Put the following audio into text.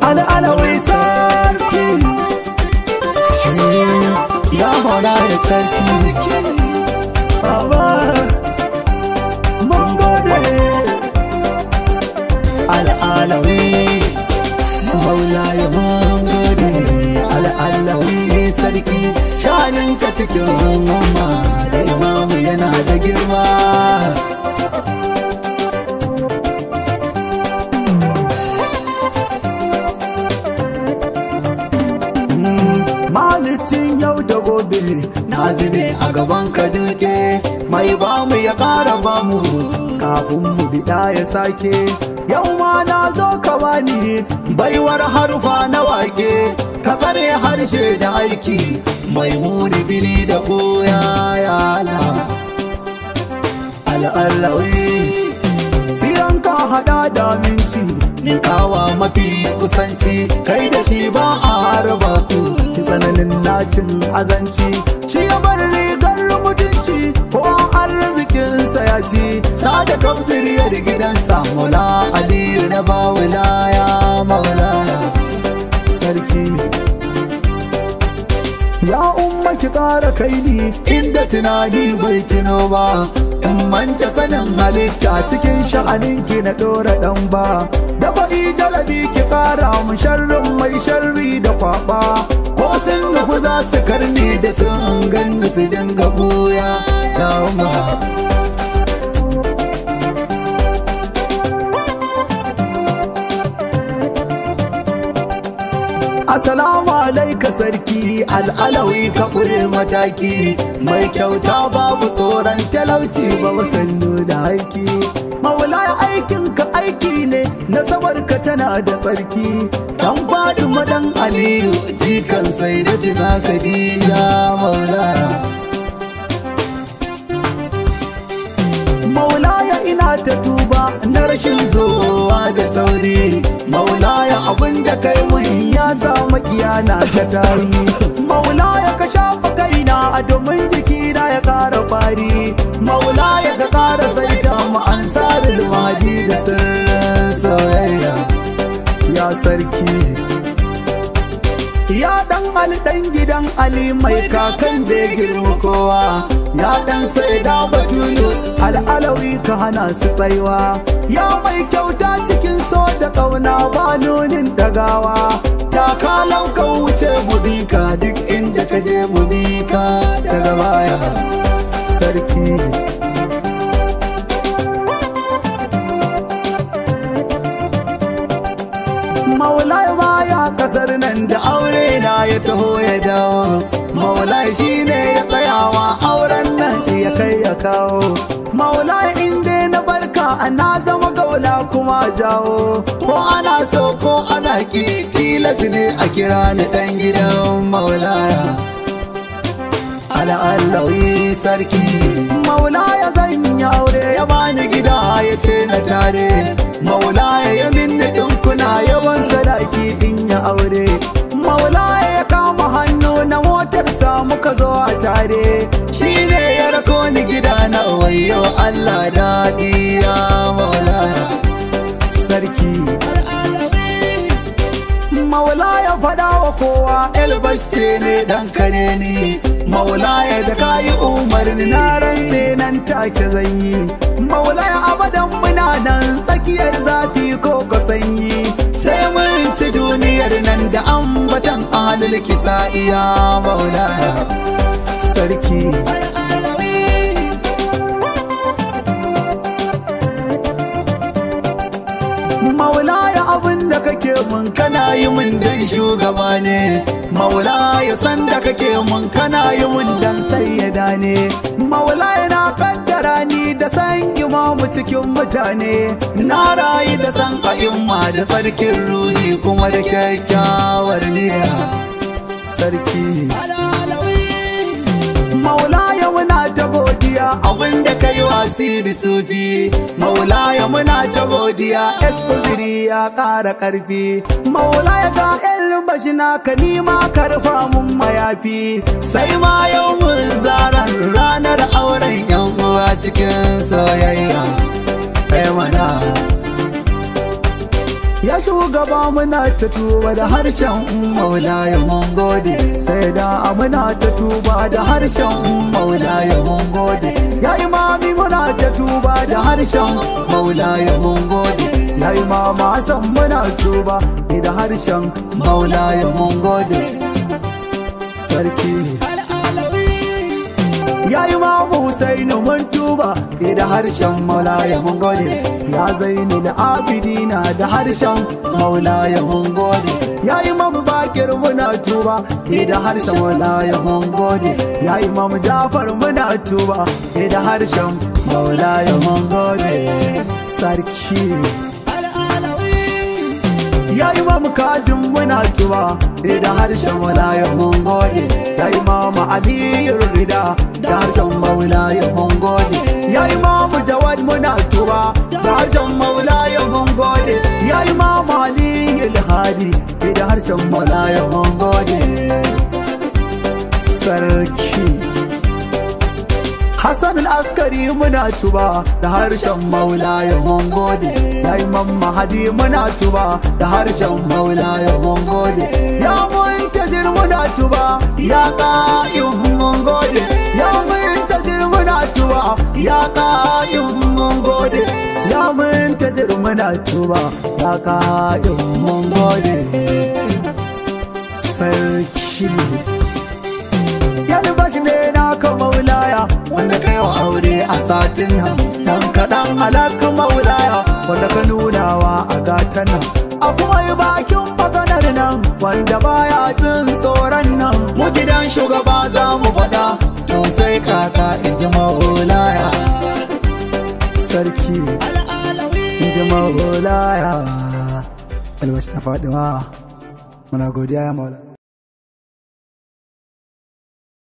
al'alawi sarki ya hona ya sarki baba mun gode al'alawi maulaya mun gode al'alawi sarki shaninka cikin umma da imamu yana da girma malicin yau da gobe na zube a gaban ka duke mai bamu ya ƙara bamu kafin mu bida ya sake yau ma na zo ka bani baiwar harufa na wake ka tsare harshe da aiki mai muni bili da koya ya al'alawi tiran ka hada da minci ninkawa mafi kusanci kai da shi ba a harba ku tsananin nacin azanci shi ya bar rigar mutunci ko arzikinsa ya ci sada kaftiriyar gidansa maula aliyu na ba wilaya maulaya sarki ya umma ki kara kai ni inda tunani bai tuno ba in manta sanin halitta cikin sha'aninki na dora dan ba da ba'i jalabi ki kara mu sharrin mai sharri da kwaba ko sun nufi za su karni da sun ganni su dinga buya ya umma Assalamu alaika sarki al'alawi ka ƙure mataki mai kyauta babu tsoron talauci ba wasannu da haiki maulaya aikin ka aiki ne nasabar ka tana da tsarki dan faɗi madan aliyu jikan sai da tuna kadija maulaya maulaya ina ta tuba na rashin zowa da sauri maulaya abinda kai mun ya sa makiyana ta tari maulaya ka shafa kaina domin jikina ya kara fari maulaya ka kara saita mu ansarul mahdi da sirrin soyayya ya sarki ya dan Ali dan gidan Ali mai kakan da ya girma kowa ya dan sai da batulu al'alawi ka hana su tsaiwa ya mai kyauta cikin so da kauna ba nunin dagawa ta kalan ka wuce mu bi ka duk inda ka je mu bi ka daga baya sarki maulai baya kasar nan da aure na ya taho ya dawo maulai shine ya tsayawa auren nan ya kai ya kawo maulai inda na barka na zama gaula kuma jawo ko ana so ko ana ki tilas ne a kira ni dan gidan maulaya al'alawi sarki maulaya zan yi aure ya bani gida ya ce na tare maulaya ya minni dinkuna yawan sadaki in ya aure maulaya ya kama hannu na motarsa muka zo a tare shine ya rako ni gida na wayo Allah daɗi ya maulaya sarki maulaya faɗa wa kowa elbash ce ne dan kare ni maulaya da kayi umarni na rantse nan take zanyi maulaya abadan muna nan tsakiyar zafi ko ka sanyi sai mun ci duniyar nan da ambatan ahlul kisa'iya maulaya sarki maulaya abin da kake mun kana yi mun dan shugaba ne maulaya san da kake mun kana yi mun dan sayyada ne maulaya na kaddara ni da san imamu cikin mutane na rayu da san a'imma da tsarkin ruhi kuma da kyakkyawar niyya sarki maulaya muna ta godiya abinda kai wasiri sufi maulaya muna ta godiya eskoziri ya ƙara ƙarfi maulaya ga bashi na ka nima karfa mun mayafi sai ma yau mun zaran ranar auren yan uwa cikin soyayya mana ya shugaba muna ta tuba da harshen maulaya mun gode sai da muna ta tuba da harshen maulaya mun gode ya imami muna ta tuba da harshen maulaya mun gode ya imama san muna tuba da harshen maulaya mun gode sarki ya imamu Husainu mun tuba da harshen maulaya mun gode ya Zainul Abidina da harshen maulaya mun gode ya imam Bakir muna tuba da harshen maulaya mun gode ya imam Jafar muna tuba da harshen maulaya mun gode sarki ya imam Kazim muna tuba da harshen maulaya mun gode ya imam Ali Rida da harshen maulaya mun gode ya imam Jawad muna tuba da harshen maulaya mun gode ya imam Ali Al-Hadi da harshen maulaya mun gode sarki Hassan al-Askari muna tuba da harshen maulaya mun gode ya imam Mahdi muna tuba da harshen maulaya mun gode ya Muntazir muna tuba ya Qayyum mun gode ya Muntazir muna tuba ya Qayyum mun gode ya Muntazir muna tuba ya Qayyum mun gode sarki bashi ne naka maulaya wanda kai wa aure a satin nan dan kaɗan alaka maulaya wanda ka nunawa a gatan nan a kuma yi bakin maganar nan wanda baya jin tsoron nan mu gidan shugaba za mu faɗa to sai kaka in ji maulaya sarki in ji maulaya albashi na Fadima muna godiya ya maulaya